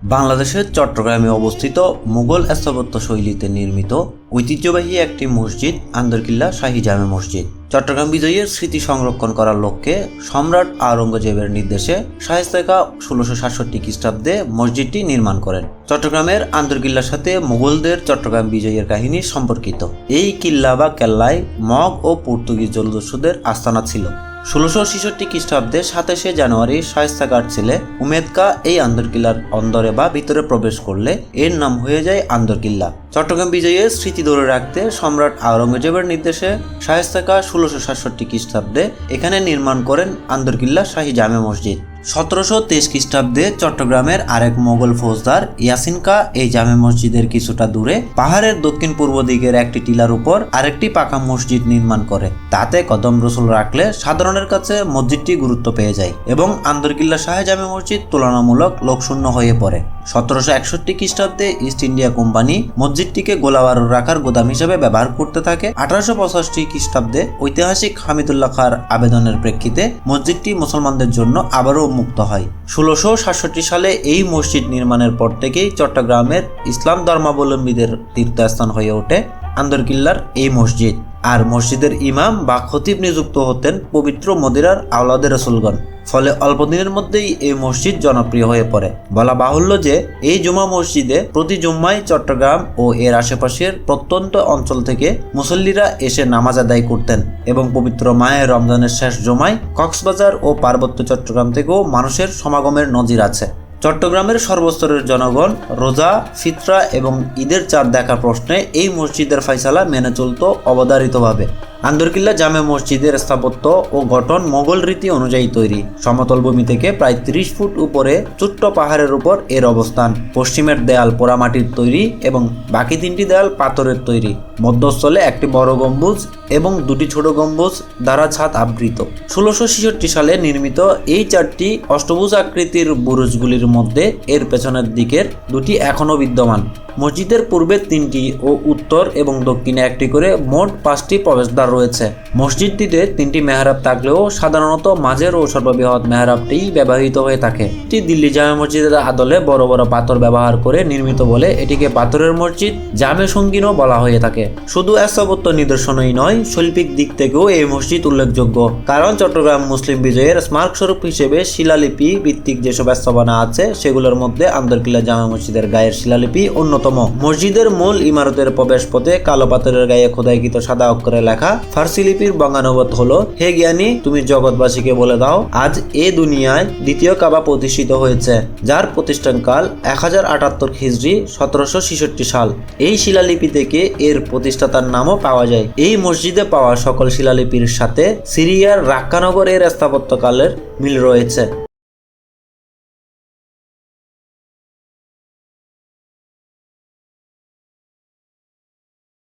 বাংলাদেশের চট্টগ্রামে অবস্থিত মুঘল স্থাপত্য শৈলীতে নির্মিত ঐতিহ্যবাহী একটি মসজিদ আন্দরকিল্লা শাহী জামে মসজিদ। চট্টগ্রাম বিজয়ের স্মৃতি সংরক্ষণ করার লক্ষ্যে সম্রাট আওরঙ্গজেবের নির্দেশে শায়েস্তা খাঁ ১৬৬৭ খ্রিস্টাব্দে মসজিদটি নির্মাণ করেন। চট্টগ্রামের আন্দরকিল্লার সাথে মুঘলদের চট্টগ্রাম বিজয়ের কাহিনী সম্পর্কিত। এই কিল্লা বা কেল্লায় মগ ও পর্তুগিজ জলদস্যুদের আস্তানা ছিল। ১৬৬৬ খ্রিস্টাব্দে ২৭শে জানুয়ারি শায়েস্তা খাঁর ছেলে উমেদ খাঁ এই আন্দরকিল্লার অন্দরে বা ভিতরে প্রবেশ করলে এর নাম হয়ে যায় আন্দরকিল্লা। চট্টগ্রাম বিজয়ের স্মৃতি ধরে রাখতে সম্রাট আওরঙ্গজেবের নির্দেশে শায়েস্তা খাঁ ১৬৬৭ খ্রিস্টাব্দে এখানে নির্মাণ করেন আন্দরকিল্লা শাহী জামে মসজিদ। ১৭২৩ খ্রিস্টাব্দে চট্টগ্রামের আরেক মোগল ফৌজদার ইয়াসিন খাঁ এই জামে মসজিদের কিছুটা দূরে পাহাড়ের দক্ষিণ পূর্ব দিকের একটি টিলার উপর আরেকটি পাকা মসজিদ নির্মাণ করে। তাতে কদম রসুল রাখলে সাধারণের কাছে মসজিদটি গুরুত্ব পেয়ে যায় এবং আন্দরকিল্লা শাহী জামে মসজিদ তুলনামূলক লোকশূন্য হয়ে পড়ে। ১৭৬১ খ্রিস্টাব্দে ইস্ট ইন্ডিয়া কোম্পানি মসজিদটিকে গোলাবারুদ রাখার গোদাম হিসেবে ব্যবহার করতে থাকে। ১৮৮৫ খ্রিস্টাব্দে ঐতিহাসিক হামিদুল্লাহ খাঁর আবেদনের প্রেক্ষিতে মসজিদটি মুসলমানদের জন্য আবারও মুক্ত হয়। ১৬৬৭ সালে এই মসজিদ নির্মাণের পর থেকেই চট্টগ্রামের ইসলাম ধর্মাবলম্বীদের তীর্থস্থান হয়ে ওঠে আন্দরকিল্লার এই মসজিদ। আর মসজিদের ইমাম বা খতিব নিযুক্ত হতেন পবিত্র মদিরার আওলাদে রাসূলগণ। ফলে অল্প দিনের মধ্যেই এই মসজিদ জনপ্রিয় হয়ে পড়ে। বলা বাহুল্য যে এই জুমা মসজিদে প্রতি জুম্মায় চট্টগ্রাম ও এর আশেপাশের প্রত্যন্ত অঞ্চল থেকে মুসল্লিরা এসে নামাজ আদায় করতেন এবং পবিত্র মাহে রমজানের শেষ জুমায় কক্সবাজার ও পার্বত্য চট্টগ্রাম থেকেও মানুষের সমাগমের নজির আছে। চট্টগ্রামের সর্বস্তরের জনগণ রোজা, ফিতরা এবং ঈদের চাঁদ দেখার প্রশ্নে এই মসজিদের ফয়সালা মেনে চলত অবধারিতভাবে। আন্দরকিল্লা জামে মসজিদের স্থাপত্য ও গঠন মোগল রীতি অনুযায়ী তৈরি। সমতল ভূমি থেকে প্রায় ৩০ ফুট উপরে ছোট্ট পাহাড়ের উপর এর অবস্থান। পশ্চিমের দেয়াল পোড়ামাটির তৈরি এবং বাকি ৩টি দেয়াল পাথরের তৈরি। মধ্যস্থলে একটি বড় গম্বুজ এবং ২টি ছোট গম্বুজ দ্বারা ছাদ আবৃত। ১৬৬৬ সালে নির্মিত এই ৪টি অষ্টভুজ আকৃতির বুরুজগুলির মধ্যে এর পেছনের দিকের ২টি এখনও বিদ্যমান। মসজিদের পূর্বে ৩টি ও উত্তর এবং দক্ষিণে একটি করে মোট ৫টি প্রবেশদ্বার রয়েছে। মসজিদটিতে ৩টি মেহরাব থাকলেও সাধারণত মাঝের ও সর্ববৃহৎ মেহরাবটিই ব্যবহৃত হয়ে থাকে। এটি দিল্লি জামে মসজিদের আদলে বড় বড় পাথর ব্যবহার করে নির্মিত বলে এটিকে পাথরের মসজিদ, জামে সঙ্গীনও বলা হয়ে থাকে। শুধু স্থাপত্য নিদর্শনই নয়, শৈল্পিক দিক থেকেও এই মসজিদ উল্লেখযোগ্য। কারণ চট্টগ্রাম মুসলিম বিজয়ের স্মারকস্বরূপ হিসেবে শিলালিপি ভিত্তিক যেসব স্থাপনা আছে সেগুলোর মধ্যে আন্দরকিল্লা জামে মসজিদের গায়ের শিলালিপি অন্যতম। মসজিদের মূল ইমারতের প্রবেশ পথে কালো পাথরের গায়ে খোদাইকৃত সাদা অক্ষরে লেখা ফার্সি লিপির বঙ্গানুবাদ হলো, হে জ্ঞানী, তুমি জগৎবাসীকে বলে দাও আজ এ দুনিয়ায় দ্বিতীয় কাবা প্রতিষ্ঠিত হয়েছে, যার প্রতিষ্ঠানকাল ১০৭৮ খ্রিস্টী ১৭৬৬ সাল। এই শিলালিপি থেকে এর প্রতিষ্ঠাতার নামও পাওয়া যায়। এই মসজিদে পাওয়া সকল শিলালিপির সাথে সিরিয়ার রাক্কানগরের স্থাপত্যকালের মিল রয়েছে।